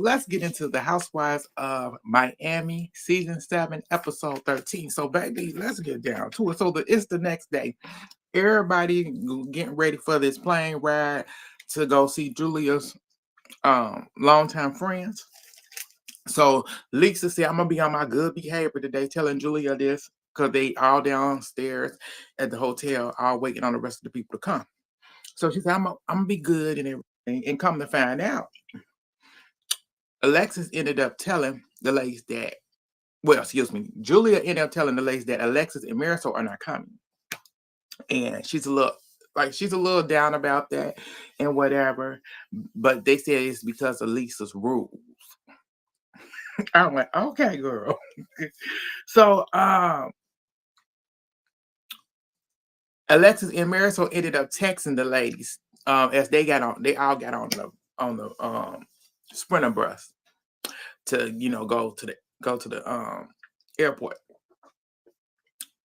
Let's get into the Housewives of Miami season 7, episode 13. So, baby, let's get down to it. So, it's the next day. Everybody getting ready for this plane ride to go see Julia's longtime friends. So, Lisa said, I'm going to be on my good behavior today, telling Julia this because they all downstairs at the hotel, all waiting on the rest of the people to come. So, she said, I'm going to be good and everything. And come to find out, Alexis ended up telling the ladies that, well, excuse me, Julia ended up telling the ladies that Alexis and Marisol are not coming. And she's a little down about that and whatever. But they said it's because of Lisa's rules. I went, okay, girl. So Alexis and Marisol ended up texting the ladies as they all got on the sprinter bus to, go to the airport.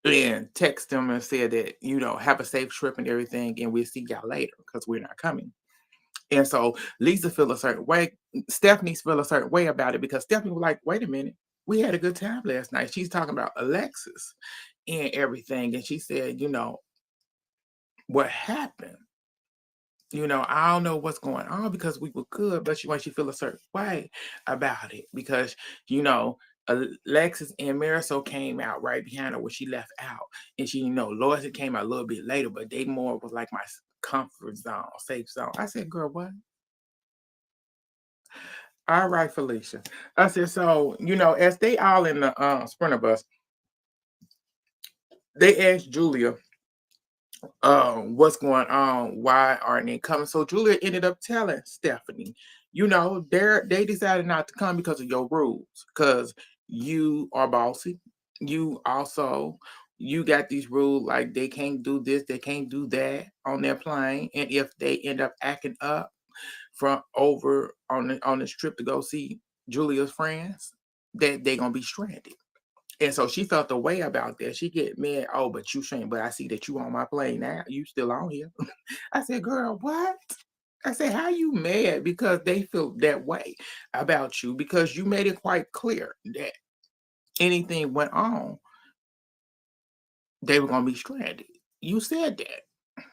And text them and said that, have a safe trip and everything, and we'll see y'all later because we're not coming. And so Lisa feel a certain way. Stephanie's feel a certain way about it because Stephanie was like, wait a minute, we had a good time last night. She's talking about Alexis and everything. And she said, what happened? I don't know what's going on because we were good, but when she feel a certain way about it because, Alexis and Marisol came out right behind her when she left out. And she, Lois came out a little bit later, but they more was like my comfort zone, safe zone. I said, girl, what? All right, Felicia. I said, so, as they all in the sprinter bus, they asked Julia, what's going on? Why aren't they coming? So Julia ended up telling Stephanie, they decided not to come because of your rules, because you are bossy. You got these rules like they can't do this, they can't do that on their plane. And if they end up acting up from over on this trip to go see Julia's friends, that they're gonna be stranded. And so she felt the way about that. She get mad. Oh, but you shouldn't. But I see that you on my plane now. You still on here. I said, girl, what? I said, how you mad because they feel that way about you because you made it quite clear that anything went on, they were gonna be stranded. You said that.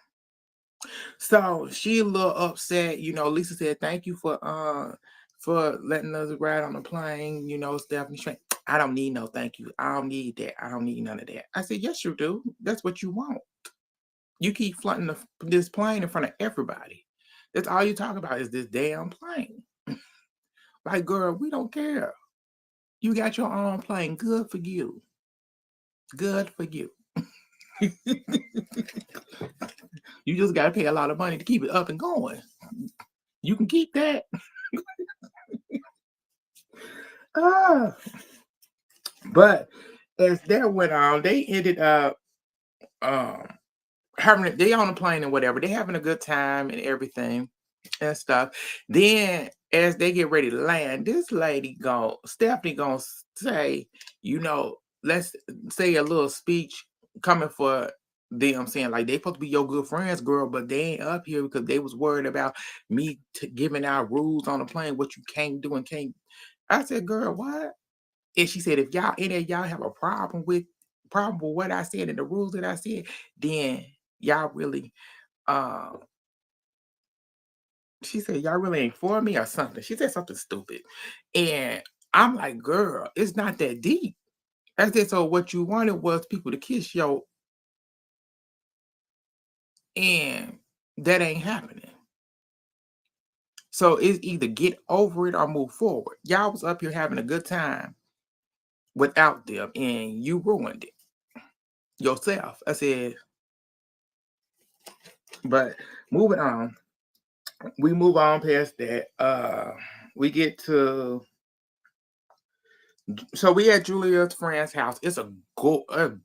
So she a little upset. Lisa said, thank you for letting us ride on the plane. Stephanie. I don't need no thank you. I don't need that. I don't need none of that. I said, yes, you do. That's what you want. You keep flaunting this plane in front of everybody. That's all you talk about is this damn plane. Like, girl, we don't care. You got your own plane. Good for you. Good for you. You just got to pay a lot of money to keep it up and going. You can keep that. Ah. But as that went on, they ended up um they on a plane and whatever. They having a good time and everything and stuff. Then as they get ready to land, this lady Stephanie gonna say, let's say a little speech coming for them saying like they supposed to be your good friends, girl, but they ain't up here because they was worried about me giving out rules on the plane, what you can't do and can't. I said, girl, what? And she said, if any of y'all have a problem with what I said and the rules that I said, then y'all really uh she said, y'all really ain't for me or something. She said something stupid. And I'm like, girl, it's not that deep. I said, so what you wanted was people to kiss you, and that ain't happening. So it's either get over it or move forward. Y'all was up here having a good time without them, and you ruined it yourself. I said, but moving on. We move on past that. We get to so we at Julia's friend's house. It's a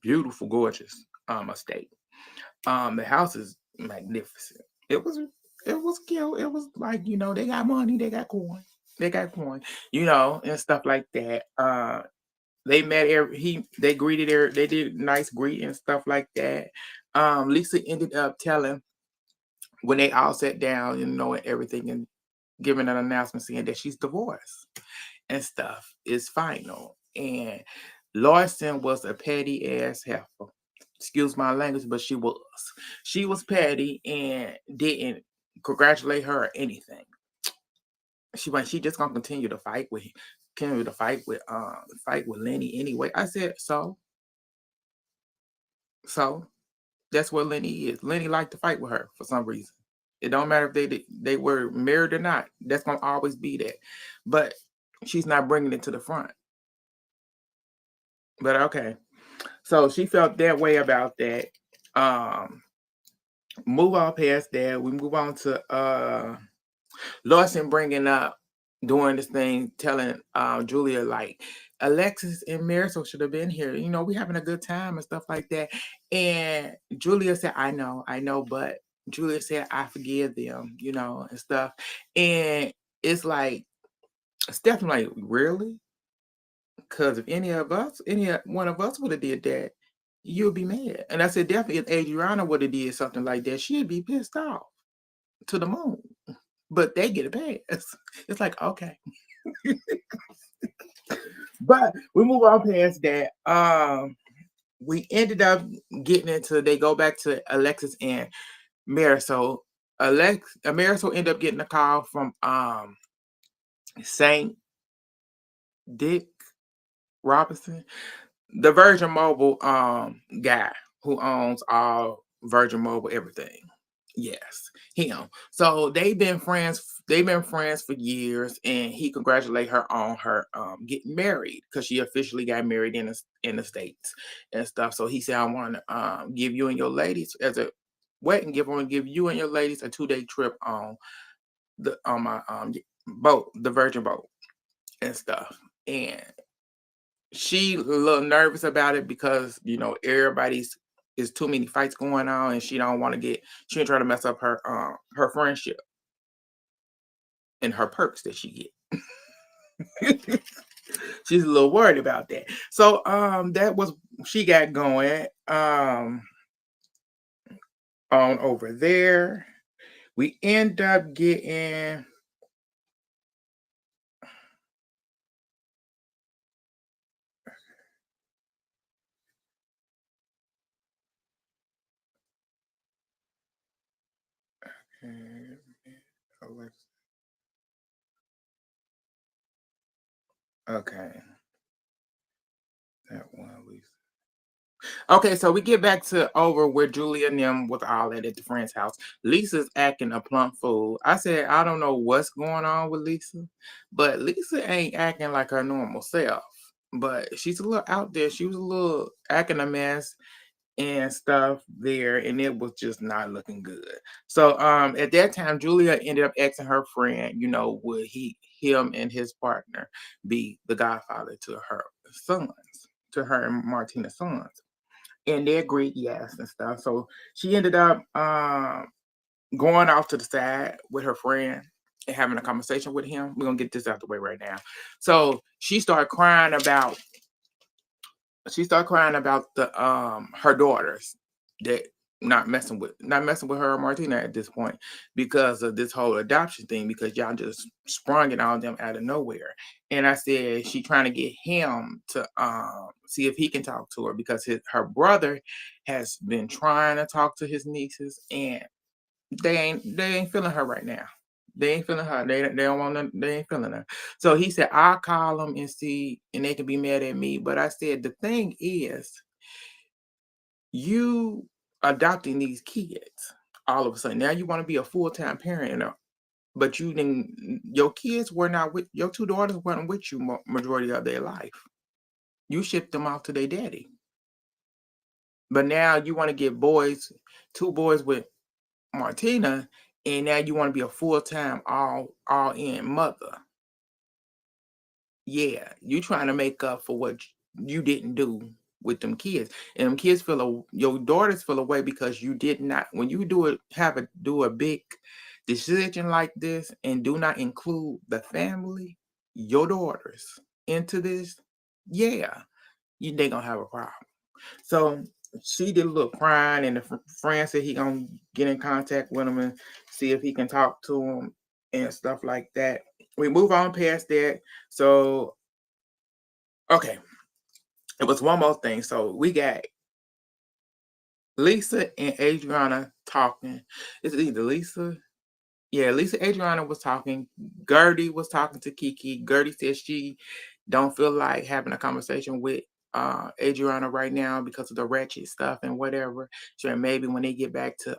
beautiful, gorgeous estate. The house is magnificent. It was cute. It was like, they got money, they got coin. They got coin, and stuff like that. They met they greeted her, they did nice greeting and stuff like that. Lisa ended up telling when they all sat down, and everything, and giving an announcement saying that she's divorced and stuff is final. And Larson was a petty ass heifer. Excuse my language, but she was. She was petty and didn't congratulate her or anything. She just gonna continue to fight with Lenny anyway. I said so that's what Lenny is. Lenny liked to fight with her for some reason. It don't matter if they were married or not. That's gonna always be that. But she's not bringing it to the front. But okay. So she felt that way about that. Um, move on past that. We move on to Lawson bringing up doing this thing, telling Julia like Alexis and Marisol should have been here. You know, we having a good time and stuff like that. And Julia said, I know, but Julia said, I forgive them, you know, and stuff. And it's like Stephanie, like, really? Because if any one of us would have did that, you'd be mad. And I said, definitely if Adriana would have did something like that, she'd be pissed off to the moon. But they get a pass. It's like, okay. But we move on past that. We ended up getting into, they go back to Alexis and Marisol. Marisol ended up getting a call from Saint Dick Robinson, the Virgin Mobile guy who owns all Virgin Mobile everything. Yes, him. So they've been friends for years, and he congratulated her on her getting married because she officially got married in the States and stuff. So he said, I want to give you and your ladies as a wedding gift. I want to give you and your ladies a 2-day trip on my boat, the Virgin boat and stuff. And she a little nervous about it because you know everybody's is too many fights going on, and she ain't trying to mess up her friendship and her perks that she get. She's a little worried about that. So that was she got going on over there. We end up getting okay. That one we Okay, so we get back to over where Julia and them was all at the friend's house. Lisa's acting a plump fool. I said, I don't know what's going on with Lisa, but Lisa ain't acting like her normal self. But she's a little out there. She was a little acting a mess and stuff there, and it was just not looking good. So at that time, Julia ended up asking her friend, you know, would him and his partner be the godfather to her sons, to her and Martina's sons, and they agreed yes and stuff. So she ended up going off to the side with her friend and having a conversation with him. We're gonna get this out the way right now. So she started crying about the her daughters that not messing with her or Martina at this point because of this whole adoption thing, because y'all just sprung it on them out of nowhere. And I said she trying to get him to see if he can talk to her because her brother has been trying to talk to his nieces, and they ain't feeling her right now. They ain't feeling her. They don't want to, they ain't feeling her. So he said, I'll call them and see, and they can be mad at me. But I said, the thing is, you adopting these kids all of a sudden. Now you want to be a full-time parent, but your kids were not with your two daughters weren't with you majority of their life. You shipped them off to their daddy. But now you want to get two boys with Martina, and now you want to be a full-time all in mother. Yeah, you trying to make up for what you didn't do with them kids. And them kids your daughters feel away because you did not, when you do a big decision like this and do not include the family, your daughters into this, yeah, they gonna have a problem. So she did a little crying, and the friend said he gonna get in contact with him and see if he can talk to him and stuff like that. We move on past that. So, okay, it was one more thing. So we got Lisa and Adriana talking. Is it either Lisa? Yeah, Lisa Adriana was talking. Gertie was talking to Kiki. Gertie said she don't feel like having a conversation with Adriana right now because of the ratchet stuff and whatever. So maybe when they get back to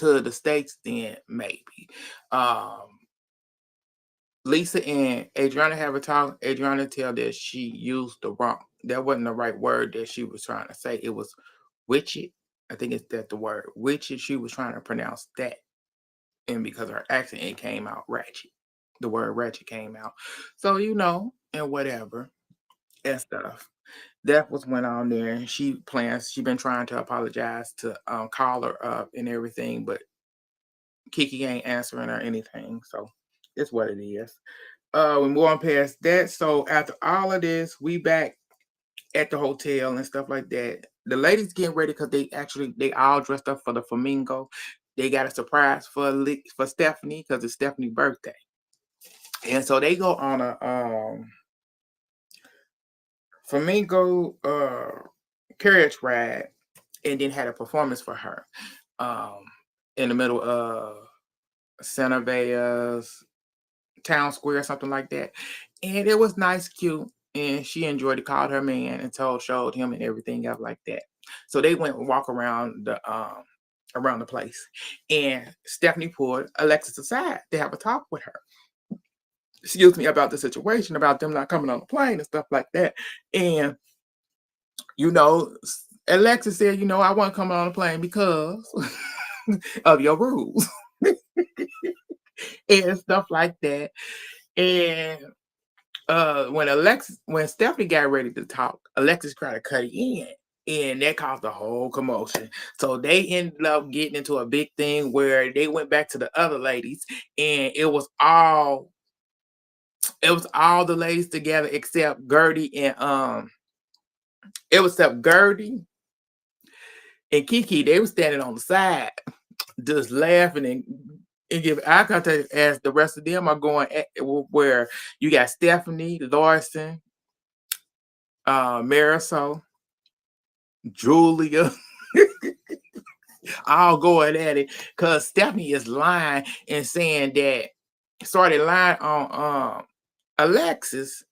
the States, then maybe. Um Lisa and Adriana have a talk. Adriana tell that she used the wrong, that wasn't the right word that she was trying to say. It was witchet. I think it's that the word witchet. She was trying to pronounce that. And because her accent, it came out ratchet. The word ratchet came out. So, and whatever and stuff. That was went on there. And she been trying to apologize to call her up and everything, but Kiki ain't answering her anything. So it's what it is. We move on past that. So after all of this, we back at the hotel and stuff like that. The ladies getting ready because they all dressed up for the flamingo. They got a surprise for Stephanie because it's Stephanie's birthday, and so they go on a flamingo carriage ride, and then had a performance for her um, in the middle of Santa Ve's town square, something like that. And it was nice, cute. And she enjoyed it, called her man and showed him and everything else like that. So they went and walk around the place. And Stephanie pulled Alexis aside to have a talk with her. Excuse me, about the situation, about them not coming on the plane and stuff like that. And you know, Alexis said, I wasn't coming on the plane because of your rules and stuff like that. And when Stephanie got ready to talk, Alexis tried to cut it in. And that caused a whole commotion. So they ended up getting into a big thing where they went back to the other ladies, and it was all the ladies together except Gertie and it was except Gertie and Kiki. They were standing on the side, just laughing and give eye contact as the rest of them are going where you got Stephanie, Larson, Marisol, Julia, all going at it because Stephanie is lying and saying that started lying on Alexis,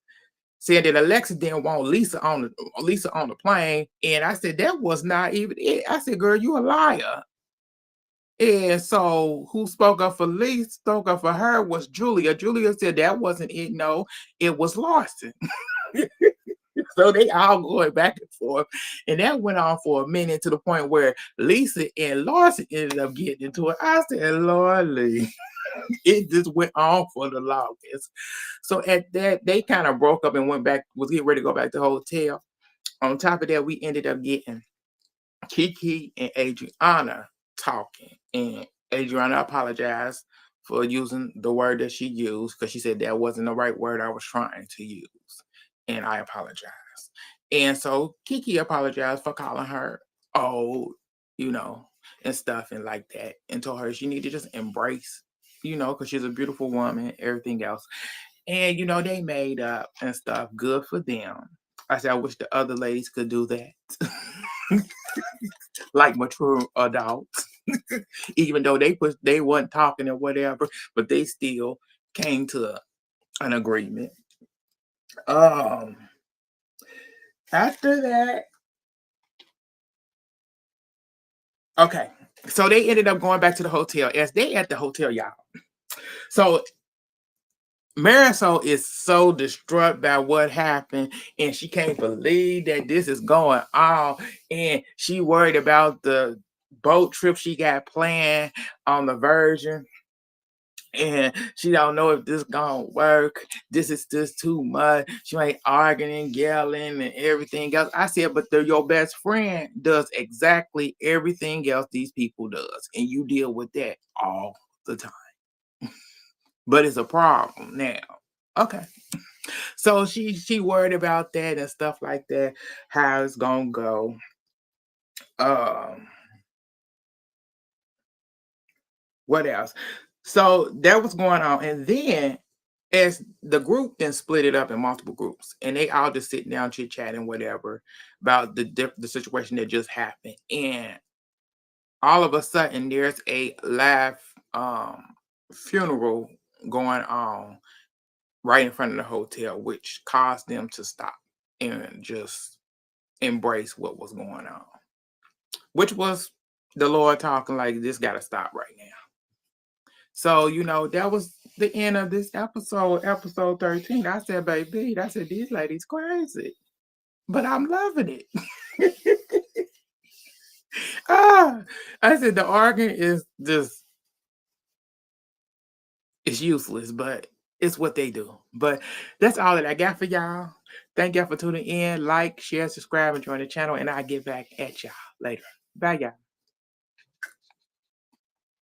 saying that Alexis didn't want Lisa on the plane. And I said that was not even it. I said, girl, you a liar. And so who spoke up for Lisa, spoke up for her was Julia. Julia said that wasn't it. No, it was Larson. So they all going back and forth. And that went on for a minute to the point where Lisa and Larson ended up getting into it. I said, Lord Lee. It just went on for the longest. So at that, they kind of broke up and was getting ready to go back to the hotel. On top of that, we ended up getting Kiki and Adriana talking. And Adriana apologized for using the word that she used because she said that wasn't the right word I was trying to use. And I apologize. And so Kiki apologized for calling her old, and stuff and like that, and told her she needed to just embrace, because she's a beautiful woman, everything else. And, they made up and stuff. Good for them. I said, I wish the other ladies could do that. Like mature adults. Even though they weren't talking or whatever, but they still came to an agreement. Um After that, okay. So they ended up going back to the hotel. As they at the hotel, y'all. So Marisol is so distraught by what happened, and she can't believe that this is going on. And she worried about the boat trip she got planned on the Virgin. And she don't know if this gonna work. This is just too much. She ain't arguing and yelling and everything else. I said, but your best friend does exactly everything else these people does, and you deal with that all the time. But it's a problem now. Okay. So she worried about that and stuff like that, how it's gonna go. Um What else? So that was going on. And then as the group then split it up in multiple groups, and they all just sitting down chit chatting whatever about the situation that just happened. And all of a sudden there's a live funeral going on right in front of the hotel, which caused them to stop and just embrace what was going on, which was the Lord talking like, this got to stop right now. So, that was the end of this episode 13. I said, baby, I said, these ladies crazy, but I'm loving it. I said, the arguing is just, it's useless, but it's what they do. But that's all that I got for y'all. Thank y'all for tuning in. Like, share, subscribe, and join the channel, and I'll get back at y'all later. Bye, y'all.